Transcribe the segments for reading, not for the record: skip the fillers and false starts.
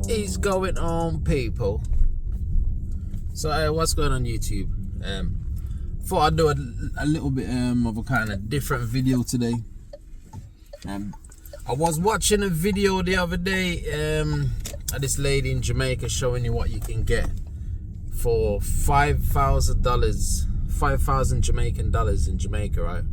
is going on, people? So what's going on YouTube? Thought I'd do a little bit of a kind of different video today. I was watching a video the other day of this lady in Jamaica showing you what you can get for $5,000, 5,000 Jamaican dollars in Jamaica, right?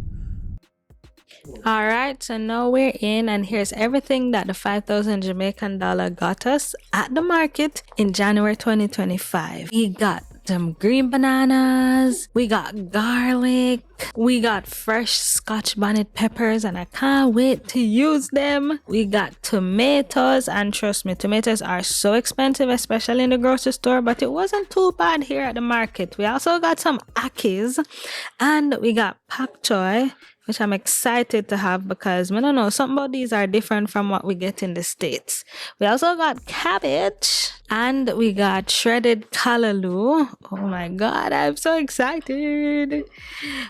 All right, so now we're in, and here's everything that the 5,000 Jamaican dollar got us at the market in January 2025. We got some green bananas, we got garlic, we got fresh Scotch bonnet peppers, and I can't wait to use them. We got tomatoes, and trust me, tomatoes are so expensive, especially in the grocery store, but it wasn't too bad here at the market. We also got some akis, and we got pak choy, which I'm excited to have because, I don't know, some of these are different from what we get in the States. We also got cabbage, and we got shredded callaloo. Oh my God, I'm so excited.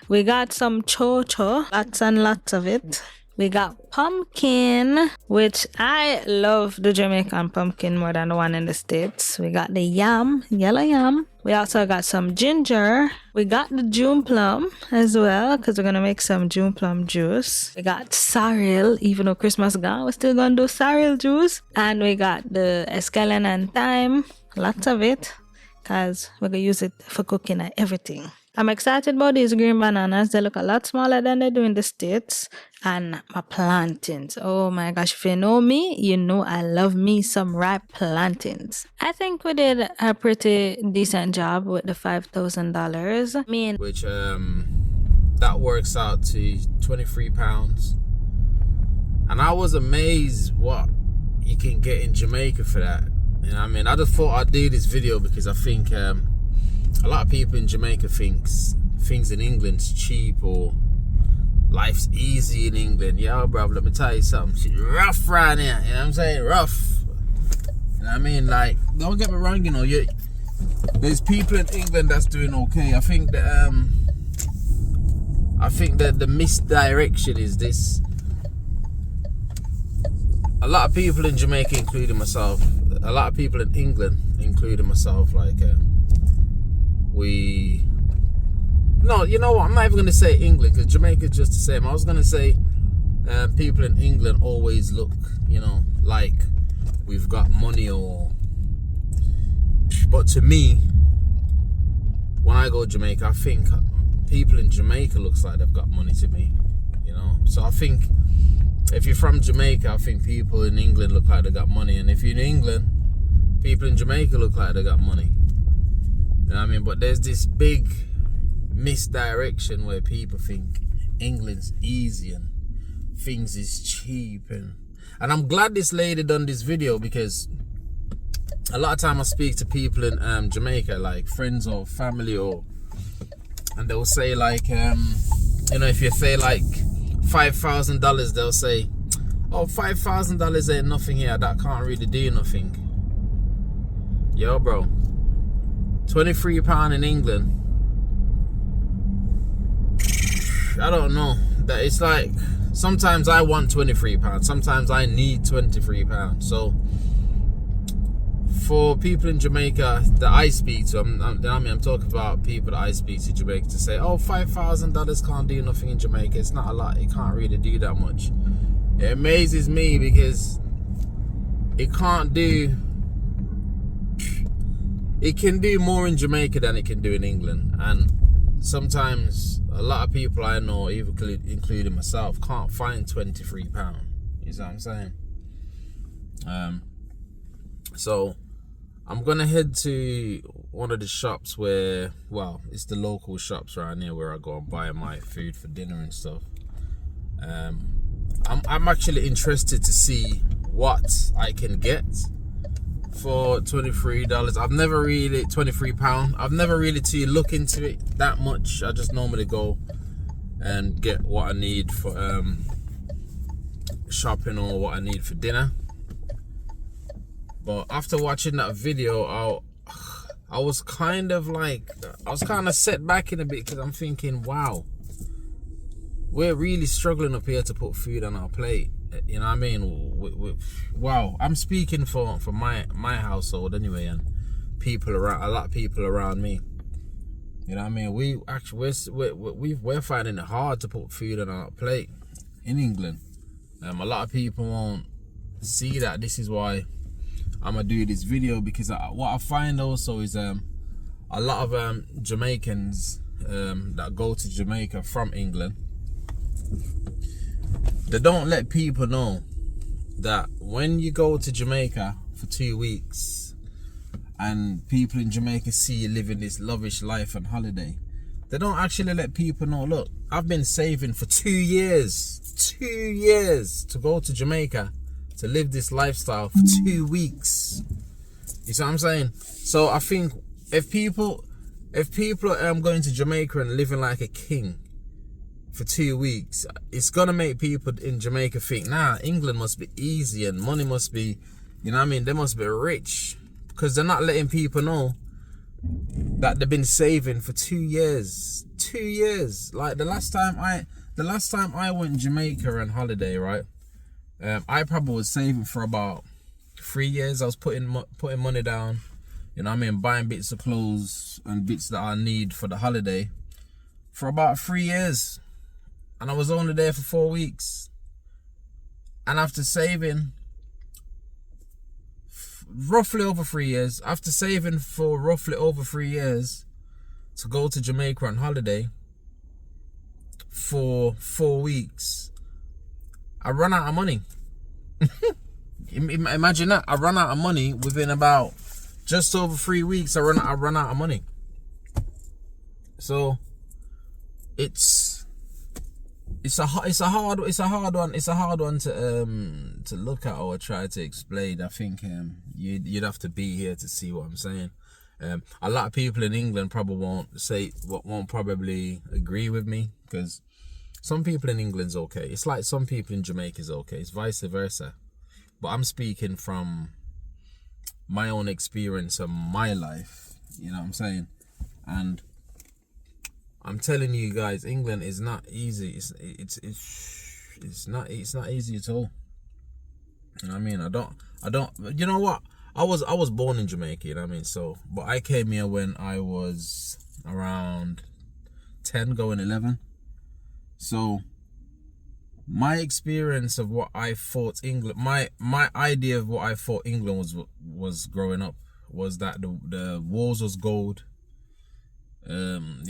We got some chocho, lots and lots of it. We got pumpkin, which I love the Jamaican pumpkin more than the one in the States. We got the yam, yellow yam. We also got some ginger. We got the June plum as well, because we're going to make some June plum juice. We got sorrel, even though Christmas gone, we're still going to do sorrel juice. And we got the escallion and thyme, lots of it, because we're going to use it for cooking and everything. I'm excited about these green bananas. They look a lot smaller than they do in the States. And my plantains. Oh my gosh, if you know me, you know I love me some ripe plantains. I think we did a pretty decent job with the $5,000. I mean, Which that works out to £23. And I was amazed what you can get in Jamaica for that. You know what I mean? I just thought I'd do this video because I think a lot of people in Jamaica thinks things in England's cheap or life's easy in England. Yo, bro, let me tell you something. Shit rough right here. You know what I'm saying? Rough. You know what I mean? Like, don't get me wrong, you know, there's people in England that's doing okay. I think that the misdirection is this. A lot of people in Jamaica, including myself, a lot of people in England, including myself, like no, you know what, I'm not even going to say England because Jamaica is just the same. I was going to say people in England always look, you know, like we've got money or... But to me, when I go to Jamaica, I think people in Jamaica looks like they've got money to me, you know. So I think if you're from Jamaica, I think people in England look like they got money. And if you're in England, people in Jamaica look like they got money. You know what I mean? But there's this big misdirection where people think England's easy and things is cheap, and I'm glad this lady done this video because a lot of time I speak to people in Jamaica, like friends or family, and they'll say like you know, if you say like $5,000, they'll say, oh, $5,000 ain't nothing here, that can't really do nothing. Yo, bro, £23 in England, I don't know. That it's like sometimes I want £23, sometimes I need £23. So for people in Jamaica that I speak to, I'm talking about people that I speak to Jamaica, to say, oh, $5,000 can't do nothing in Jamaica, it's not a lot, it can't really do that much. It amazes me because it can do more in Jamaica than it can do in England. And sometimes a lot of people I know, even including myself, can't find £23. You see what I'm saying? So I'm gonna head to one of the shops where, well, it's the local shops around here where I go and buy my food for dinner and stuff. I'm actually interested to see what I can get for $23. I've never really £23. I've never really to look into it that much. I just normally go and get what I need for shopping or what I need for dinner. But after watching that video, I was kind of set back in a bit because I'm thinking, wow, we're really struggling up here to put food on our plate. you know what I mean? Wow, I'm speaking for my household anyway, and people around, a lot of people around me. You know what I mean? We're finding it hard to put food on our plate in England. A lot of people won't see that. This is why I'm gonna do this video, because what I find also is a lot of Jamaicans that go to Jamaica from England, they don't let people know that when you go to Jamaica for 2 weeks and people in Jamaica see you living this lavish life and holiday, they don't actually let people know, look, I've been saving for 2 years to go to Jamaica to live this lifestyle for 2 weeks. You see what I'm saying? So I think if people are going to Jamaica and living like a king for 2 weeks, it's gonna make people in Jamaica think, nah, England must be easy and money must be, you know what I mean, they must be rich, because they're not letting people know that they've been saving for 2 years. 2 years. Like the last time I went to Jamaica on holiday, right? I probably was saving for about 3 years. I was putting money down, you know what I mean, buying bits of clothes and bits that I need for the holiday for about 3 years. And I was only there for 4 weeks. And after saving roughly over 3 years, after saving for roughly over 3 years to go to Jamaica on holiday for 4 weeks, I run out of money. Imagine that. I run out of money within about just over 3 weeks. I run out of money. So it's a hard one to look at or try to explain. I think you'd have to be here to see what I'm saying. A lot of people in England probably won't probably agree with me, because some people in England's okay. It's like some people in Jamaica's okay. It's vice versa. But I'm speaking from my own experience of my life. You know what I'm saying? And I'm telling you guys, England is not easy. It's not easy at all. You know what I mean? I don't. You know what? I was born in Jamaica. You know what I mean? So, but I came here when I was around 10, going 11. So, my experience of what I thought England, my idea of what I thought England was growing up, was that the walls was gold. You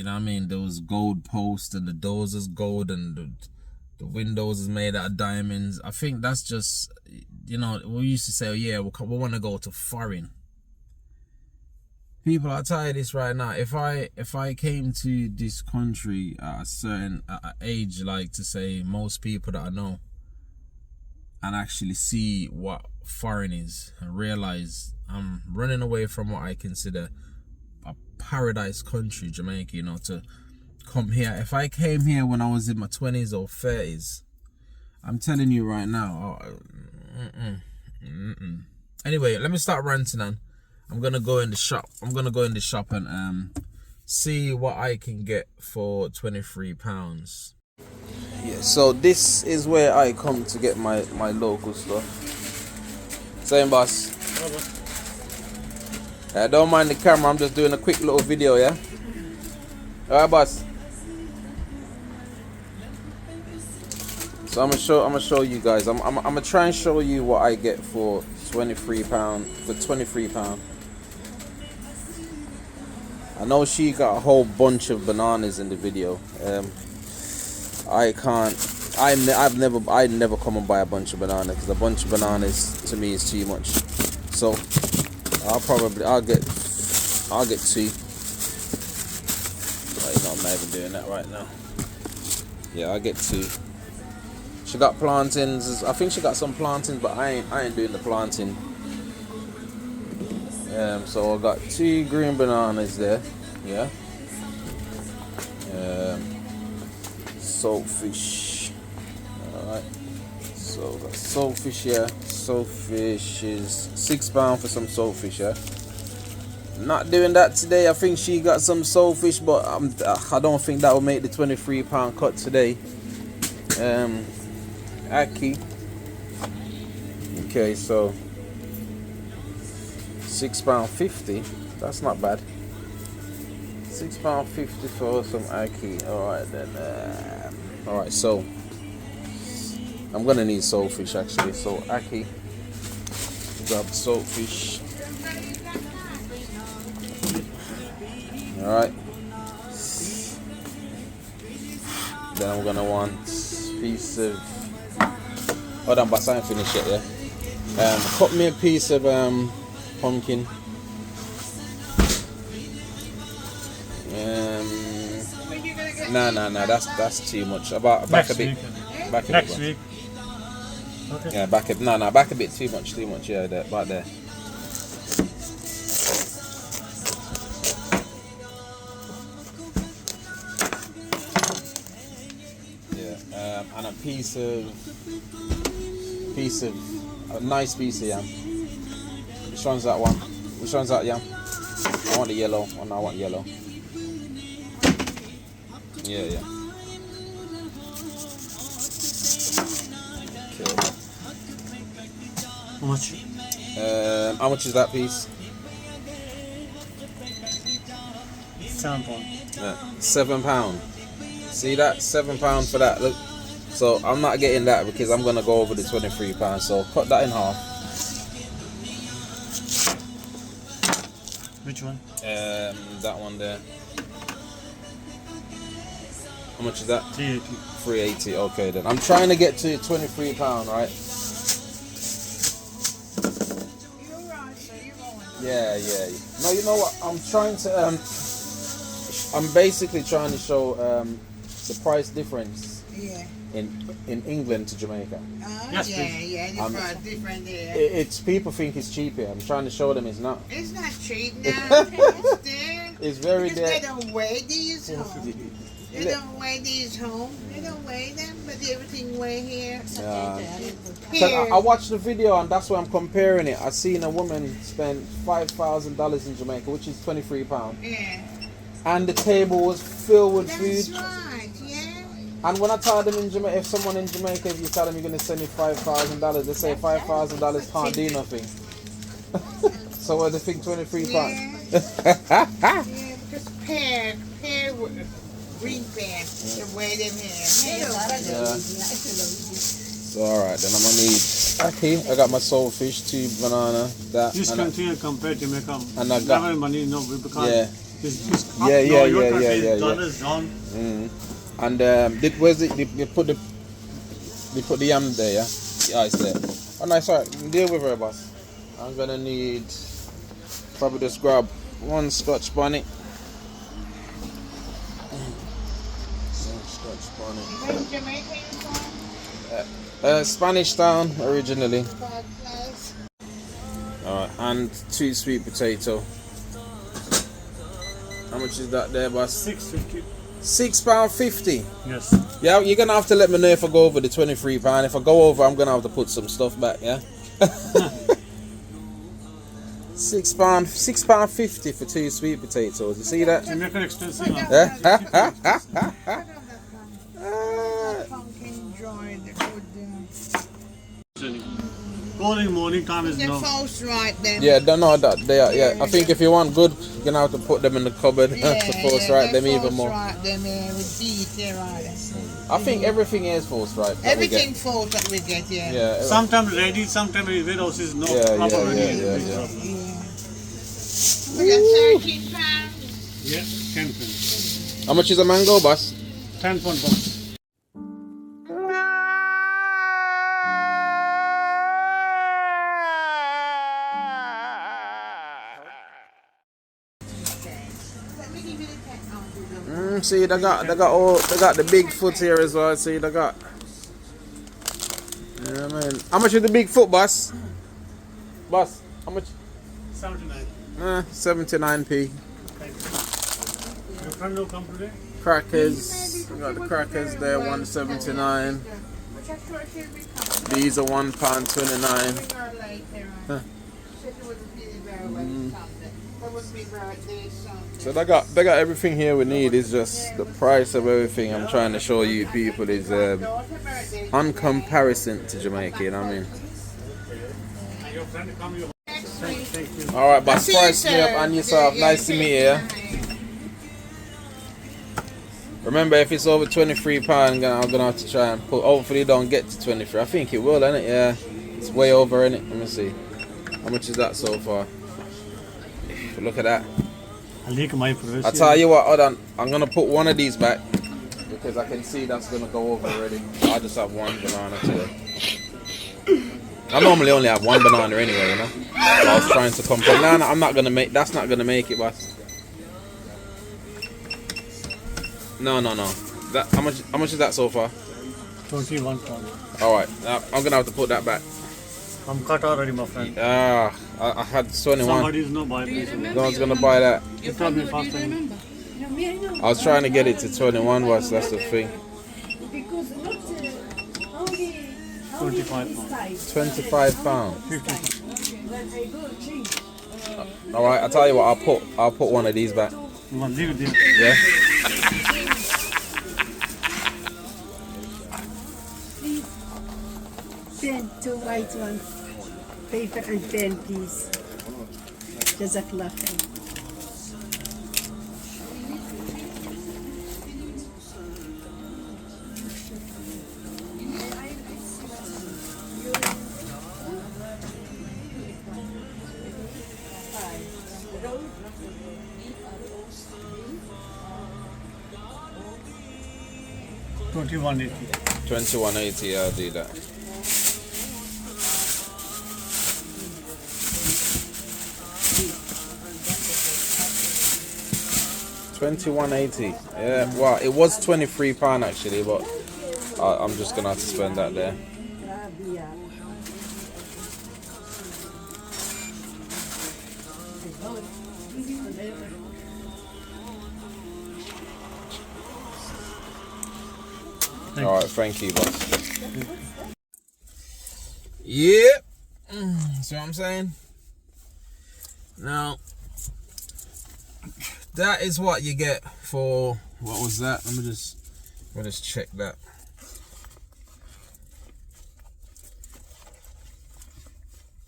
know what I mean? There was gold posts and the doors was gold and the windows is made out of diamonds. I think that's just, you know, we used to say, oh yeah, we want to go to foreign. People, I'll tell you this right now. If I came to this country at a certain age, like to say most people that I know, and actually see what foreign is and realize I'm running away from what I consider a paradise country, Jamaica, you know, to come here. If I came here when I was in my 20s or 30s, I'm telling you right now, Anyway, let me start ranting on. I'm gonna go in the shop. And see what I can get for £23. Yeah, so this is where I come to get my local stuff. Same, boss. Don't mind the camera. I'm just doing a quick little video, yeah. All right, boss. So I'm gonna show you guys. I'm gonna try and show you what I get for £23. For £23. I know she got a whole bunch of bananas in the video. I'd never come and buy a bunch of bananas, because a bunch of bananas to me is too much. So I'll get 2. Right, no, I'm not even doing that right now. Yeah, I'll get 2. She got plantains. I think she got some plantains, but I ain't doing the planting. So I got 2 green bananas there. Yeah. Saltfish. Alright. So got saltfish here. Saltfish is £6 for some saltfish, yeah. Not doing that today. I think she got some saltfish, but I don't think that will make the £23 cut today. Aki. Okay, so £6.50. That's not bad. £6.50 for some ackee. Alright then. Alright, so I'm gonna need saltfish actually. So ackee, grab saltfish. Alright. Then I'm gonna want piece of. Hold on, but I ain't finished yet, yeah. Cut me a piece of pumpkin. No, that's too much. Back a bit. Next week. Okay. Yeah, back a bit too much. Yeah, there, about there. Yeah, and a nice piece of yam. Which one's that one? Which one's that yam? I want the yellow. Oh, no, I want yellow. Yeah. Okay. How much? How much is that piece? £7. See that? £7 for that. Look. So I'm not getting that because I'm gonna go over the £23. So cut that in half. Which one? That one there. How much is that? 380. Okay then. I'm trying to get to £23, right? Yeah. No, you know what? I'm trying to. I'm basically trying to show the price difference. Yeah. In England to Jamaica. Yes, yeah, the price different there. It's people think it's cheap here. I'm trying to show them it's not. It's not cheap now. It's there. It's very because there. they don't weigh these home. They don't weigh these home. They don't weigh them, but everything weigh here. Yeah. I watched the video and that's why I'm comparing it. I seen a woman spend $5,000 in Jamaica, which is £23. Yeah. And the table was filled with That's food. right, yeah. And when I tell them in Jamaica, if someone in Jamaica, if you tell them you're going to send me $5,000, they say $5,000 can't do nothing. So what do they think, £23? Yeah, because pear, green pear, the way them here. Yeah. So alright, then I'm going to need ackee. I got my saltfish, 2 banana, that. This country compared to Jamaica. And I got. Never money, no, because Yeah. it's up Yeah. now, your country is dollars down. And where's it? They put the yam there, yeah. Yeah, it's there. Oh, nice. Alright, deal with her, boss. I'm gonna need probably just grab 1 Scotch bonnet. Scotch bonnet. Where in Jamaica you from? Spanish Town originally. Alright, and 2 sweet potato. How much is that there, boss? £6.50. £6.50. Yes. Yeah, you're gonna have to let me know if I go over the £23. If I go over, I'm gonna have to put some stuff back. Yeah. £6.50 for 2 sweet potatoes. You see that? Jamaican expensive. Pumpkin joy, the good. Calling morning time is They're no. false right then. Yeah, don't know that they are. Yeah, I think if you want good, you're gonna have to put them in the cupboard to force right them even more. Right them with beef, they're right. I think everything is false right. Everything false that we get, yeah. Yeah. Sometimes ready, sometimes warehouse is no Yeah, proper ready. yeah. We got £13. Yeah, 10 pence. How much is a mango, boss? £10 box. See, they got the big foot here as well. See, they got. Yeah, man. How much is the big foot, boss? Boss, how much? 79. 79p. Your friend will come today? Crackers. We got the crackers there, 179. These are £1.29. So they got everything here we need. It's just the price of everything. I'm trying to show you people is on comparison to Jamaica. You know what I mean? All right, but See you, price me up sir. and yourself. Yeah, Nice to meet you. Remember, if it's over £23, I'm gonna have to try and put. Hopefully, it don't get to 23. I think it will, innit? Yeah, it's way over, innit? Let me see. How much is that so far? Look at that. I tell you what, hold on. I'm gonna put one of these back because I can see that's gonna go over already. I just have one banana today. I normally only have one banana anyway, you know. But I was trying to compare. No, I'm not gonna make. That's not gonna make it, boss. No. That how much? How much is that so far? 21 pounds. All right, I'm gonna have to put that back. I'm cut already, my friend. I had 21. Somebody's no buy this. No one's gonna buy that. You told me first time. I was trying to get it to 21, boss. That's the thing. 25 pounds. £25. 50. All right, I'll tell you what. I'll put one of these back. Leave it there. Yeah. Pen, 2 white ones. Paper and pen, please. Jazakallah khair. $21.80. 21.80. I'll do that. £21.80. Yeah. Well, it was £23 actually, but I'm just gonna have to spend that there. All right, thank you, boss. Yep. See what I'm saying? Now, that is what you get for what was that? Let me just check that.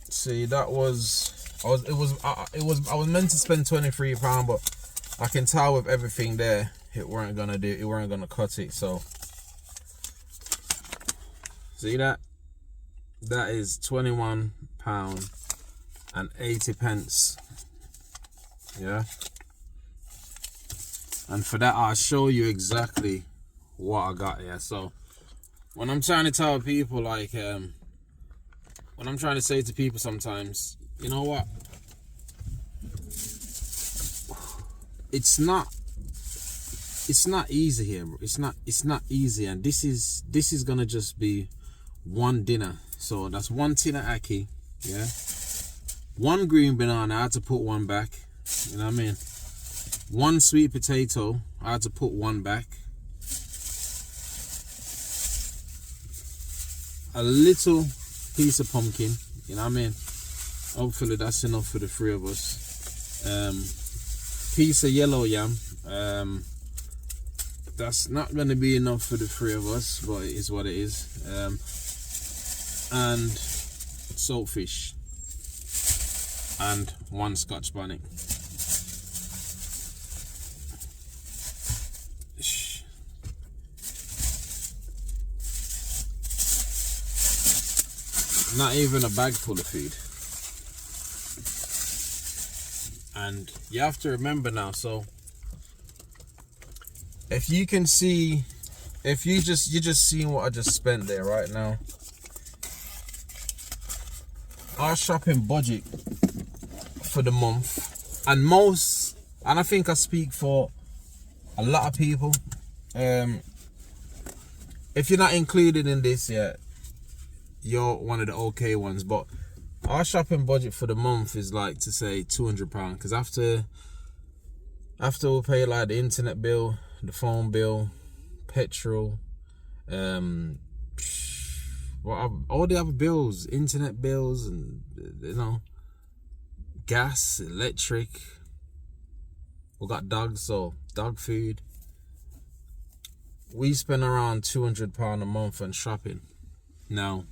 See, that was I was meant to spend £23, but I can tell with everything there, it weren't gonna cut it. So. See that? That is £21.80. Yeah. And for that, I'll show you exactly what I got here. So, when I'm trying to tell people, like, when I'm trying to say to people sometimes, you know what? It's not easy here, bro. It's not easy, and this is gonna just be one dinner. So that's one tin of ackee, yeah. One green banana, I had to put one back. You know what I mean? One sweet potato, I had to put one back. A little piece of pumpkin, you know what I mean? Hopefully that's enough for the three of us. Piece of yellow yam. That's not gonna be enough for the three of us, but it is what it is. And saltfish and one Scotch bonnet. Not even a bag full of food. And you have to remember now, so if you can see, if you're just seeing what I just spent there right now. Our shopping budget for the month, and I think I speak for a lot of people, if you're not included in this yet, you're one of the okay ones, but our shopping budget for the month is like to say £200, because after we pay like the internet bill, the phone bill, petrol, all the other bills, internet bills, and you know, gas, electric. We got dogs, so dog food. We spend around £200 a month on shopping. Now,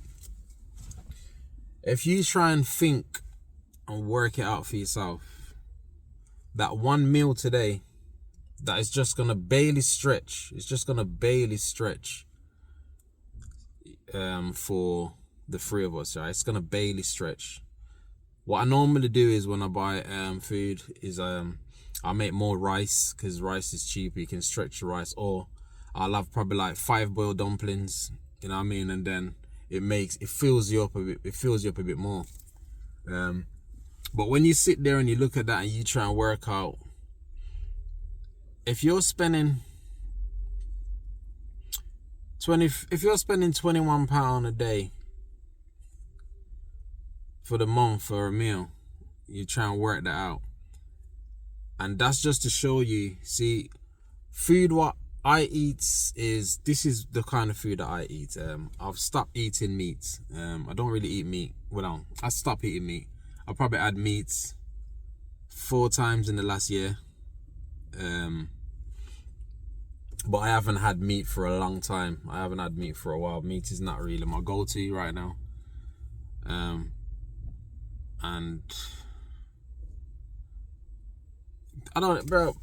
if you try and think and work it out for yourself. That one meal today, that is just gonna barely stretch. It's just gonna barely stretch for the three of us, right? It's gonna barely stretch. What I normally do is when I buy food is I make more rice, because rice is cheap. You can stretch the rice, or I'll have probably like 5 boiled dumplings, you know what I mean, and then it fills you up a bit. It fills you up a bit more. But when you sit there and you look at that and you try and work out, if you're spending £21 a day for the month for a meal, you try and work that out. And that's just to show you, see, food what I eat this is the kind of food that I eat. I've stopped eating meat. I don't really eat meat. Well, I stopped eating meat. I probably had meat 4 times in the last year. But I haven't had meat for a long time. I haven't had meat for a while. Meat is not really my go-to right now. And I don't, bro.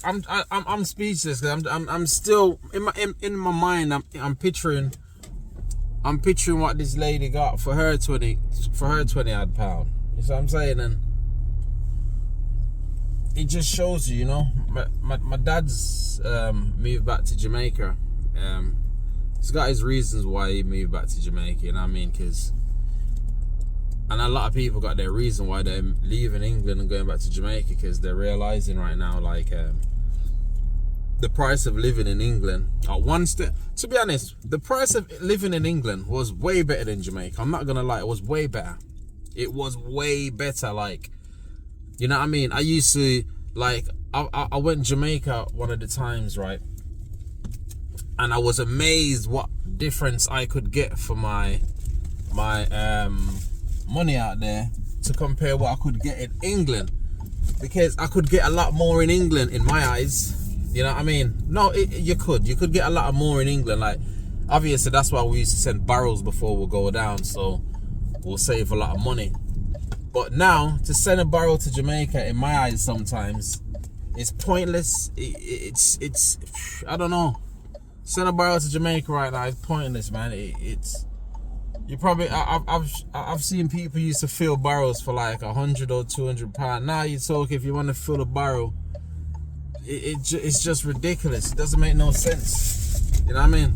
I'm speechless. Cause I'm still in my mind. I'm picturing what this lady got for her 20 odd pound. You see what I'm saying? And it just shows you, you know. My dad's moved back to Jamaica. He's got his reasons why he moved back to Jamaica. You know what I mean? And a lot of people got their reason why they're leaving England and going back to Jamaica, because they're realizing right now, like, the price of living in England, to be honest, the price of living in England was way better than Jamaica. I'm not gonna lie, it was way better. It was way better, like, you know what I mean? I used to, like, I went to Jamaica one of the times, right? And I was amazed what difference I could get for my money out there to compare what I could get in England, because I could get a lot more in England in my eyes. You know what I mean? No, you could get a lot more in England. Like, obviously that's why we used to send barrels before we'll go down, so we'll save a lot of money. But now to send a barrel to Jamaica, in my eyes, sometimes it's pointless. It's I don't know. Send a barrel to Jamaica right now, it's pointless, man. You probably, I've seen people used to fill barrels for like 100 or 200 pounds. Now you talk, if you want to fill a barrel, it's just ridiculous. It doesn't make no sense. You know what I mean?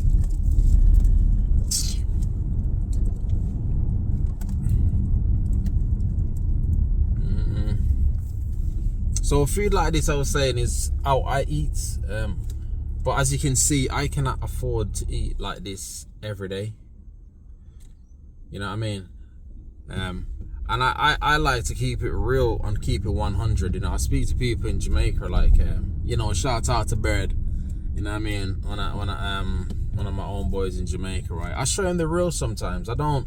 So food like this, I was saying, is how I eat. But as you can see, I cannot afford to eat like this every day. You know what I mean? And I like to keep it real and keep it 100. You know, I speak to people in Jamaica, like, you know, shout out to Bird. You know what I mean? When I one of my own boys in Jamaica, right? I show them the real sometimes. I don't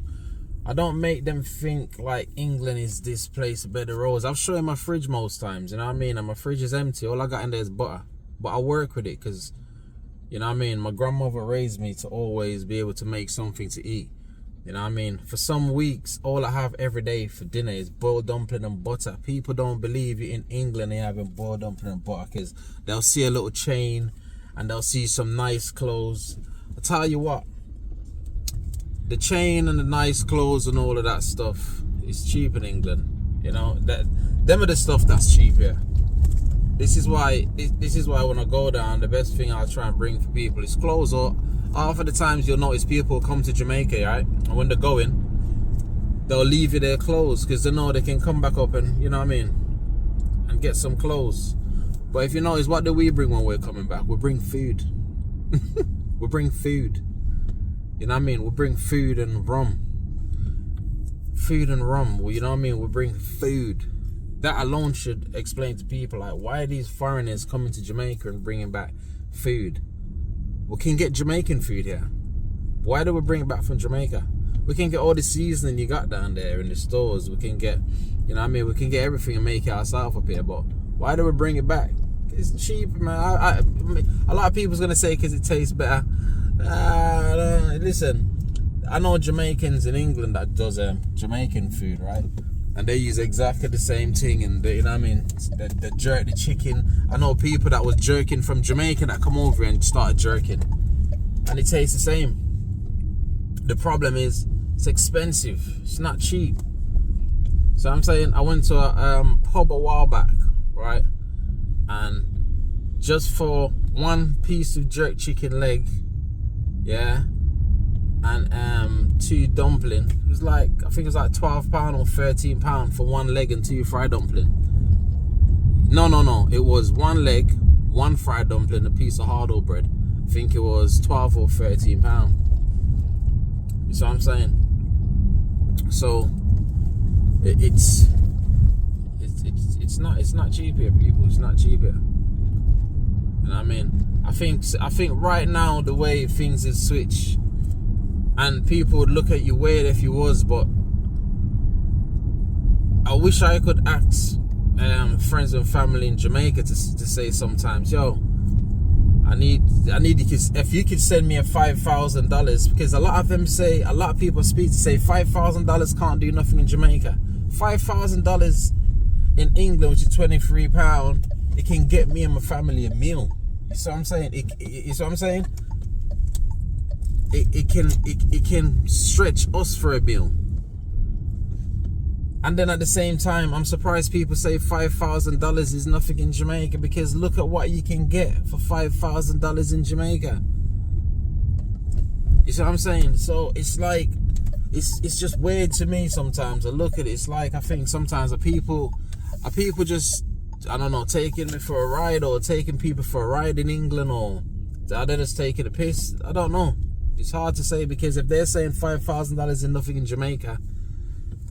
make them think like England is this place of bed of roses. I'll show them my fridge most times. You know what I mean? And my fridge is empty. All I got in there is butter. But I work with it because, you know what I mean, my grandmother raised me to always be able to make something to eat. You know what I mean? For some weeks, all I have every day for dinner is boiled dumpling and butter. People don't believe you in England they having boiled dumpling and butter, because they'll see a little chain and they'll see some nice clothes. I tell you what, the chain and the nice clothes and all of that stuff is cheap in England. You know, them are the stuff that's cheap here. This is why when I go down, the best thing I'll try and bring for people is clothes. Or half of the times you'll notice people come to Jamaica, right? And when they're going, they'll leave you their clothes because they know they can come back up and, you know what I mean, and get some clothes. But if you notice, what do we bring when we're coming back? We bring food. We bring food. You know what I mean? We bring food and rum. Food and rum. Well, you know what I mean? We bring food. That alone should explain to people, like, why are these foreigners coming to Jamaica and bringing back food? We can get Jamaican food here. Why do we bring it back from Jamaica? We can get all the seasoning you got down there in the stores. We can get, you know what I mean? We can get everything and make it ourselves up here. But why do we bring it back? It's cheap, man. A lot of people's going to say because it tastes better. Listen, I know Jamaicans in England that does Jamaican food, right? and they use exactly the same thing, and they, you know what I mean, the jerk the chicken. I know people that was jerking from Jamaica that come over and started jerking, and it tastes the same. The problem is it's expensive. It's not cheap. So I'm saying I went to a pub a while back, right? And just for one piece of jerk chicken leg, yeah, and 2 dumpling, it was like, I think it was like £12 or £13 for 1 leg and 2 fried dumpling. No, it was 1 leg, 1 fried dumpling, a piece of hard dough bread. I think it was £12 or £13. You see what I'm saying? So it's not cheap here, people. It's not cheap here. You know what I mean? I think right now the way things is switched, and people would look at you weird if you was, but I wish I could ask friends and family in Jamaica to say sometimes, yo, I need you, if you could send me a $5,000, because a lot of people speak to say $5,000 can't do nothing in Jamaica. $5,000 in England, which is £23, it can get me and my family a meal. You see what I'm saying? You see what I'm saying? It can stretch us for a meal. And then at the same time, I'm surprised people say $5,000 is nothing in Jamaica, because look at what you can get for $5,000 in Jamaica. You see what I'm saying? So it's like, it's just weird to me sometimes. I look at it, it's like, I think sometimes are people just, I don't know, taking me for a ride, or taking people for a ride in England, or are they just taking a piss? I don't know. It's hard to say, because if they're saying $5,000 is nothing in Jamaica,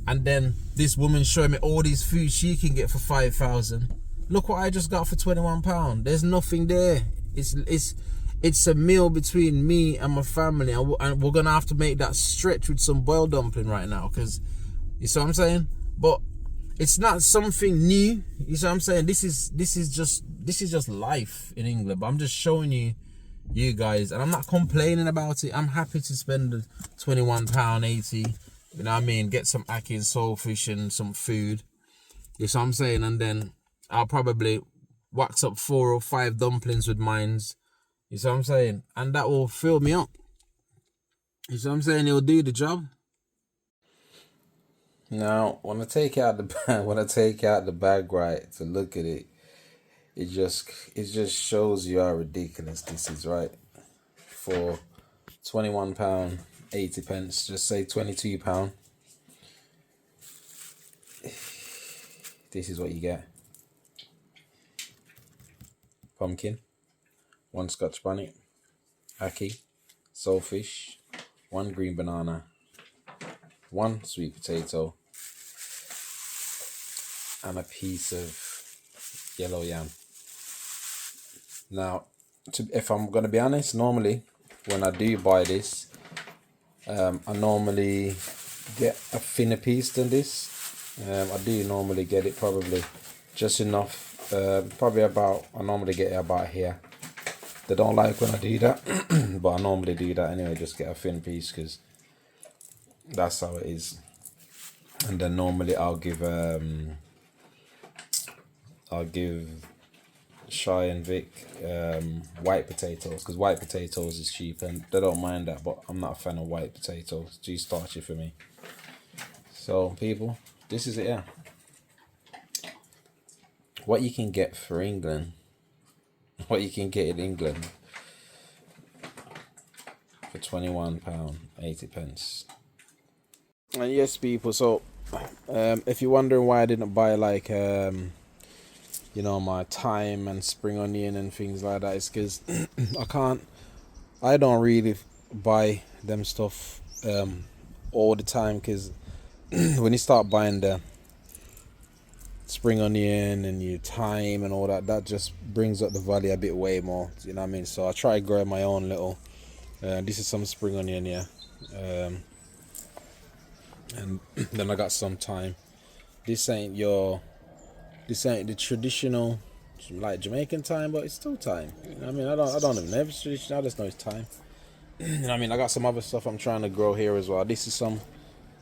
and then this woman showing me all these foods she can get for $5,000. Look what I just got for £21. There's nothing there. It's a meal between me and my family, and we're gonna have to make that stretch with some boiled dumpling right now, because you see what I'm saying. But it's not something new. You see what I'm saying. This is just life in England. But I'm just showing you guys, and I'm not complaining about it. I'm happy to spend the £21.80. You know what I mean? Get some ackee and soulfish and some food. You see what I'm saying? And then I'll probably wax up 4 or 5 dumplings with mines. You see what I'm saying? And that will fill me up. You see what I'm saying? It'll do the job. Now, when I take out the bag, right, to look at it, it just shows you how ridiculous this is, right? For £21.80, just say £22. This is what you get: pumpkin, 1 scotch bonnet, ackee, soulfish, 1 green banana, 1 sweet potato, and a piece of yellow yam. Now, if I'm gonna be honest, normally when I do buy this, I normally get a thinner piece than this. I do normally get it probably just enough, I normally get it about here. They don't like when I do that, but I normally do that anyway, just get a thin piece, because that's how it is. And then normally I'll give Shy and Vic white potatoes, because white potatoes is cheap and they don't mind that, but I'm not a fan of white potatoes. Too starchy for me. So people, this is it. Yeah, what you can get for England, what you can get in England for £21.80. And yes, people, so if you're wondering why I didn't buy like you know, my thyme and spring onion and things like that, it's because I don't really buy them stuff all the time, because when you start buying the spring onion and your thyme and all that, that just brings up the value a bit way more, you know what I mean? So I try to grow my own little, this is some spring onion here, and then I got some thyme. This ain't the traditional like Jamaican thyme, but it's still thyme. You know what I mean? I don't even know if it's traditional. I just know it's thyme. You know what I mean? I got some other stuff I'm trying to grow here as well. This is some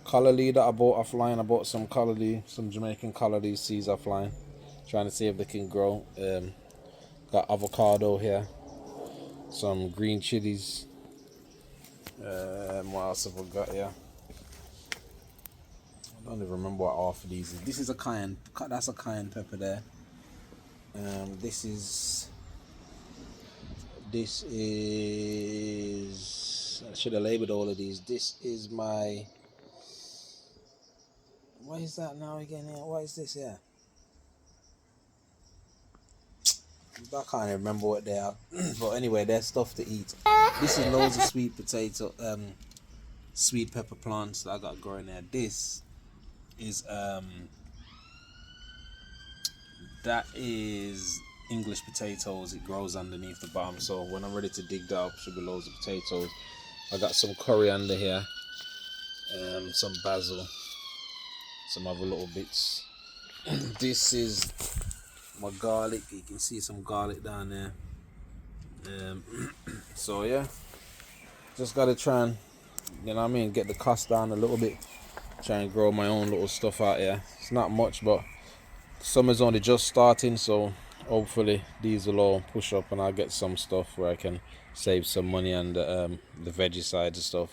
Collarly that I bought offline. I bought some collarly, some Jamaican collarly seeds offline. Trying to see if they can grow. Got avocado here. Some green chilies. What else have I got here? I don't even remember what half of these is. This is a cayenne. That's a cayenne pepper there. This is. I should have labeled all of these. This is my. What is that now again? Here? What is this here? I can't even remember what they are. But anyway, they're stuff to eat. This is loads of sweet potato, sweet pepper plants that I got growing there. This is that is English potatoes. It grows underneath the bottom. So when I'm ready to dig that up, should be loads of potatoes. I got some coriander here, some basil, some other little bits. This is my garlic. You can see some garlic down there. So yeah, just gotta try and, you know what I mean, get the cost down a little bit. Try and grow my own little stuff out here. It's not much, but summer's only just starting, so hopefully these will all push up and I'll get some stuff where I can save some money on the veggie side of stuff.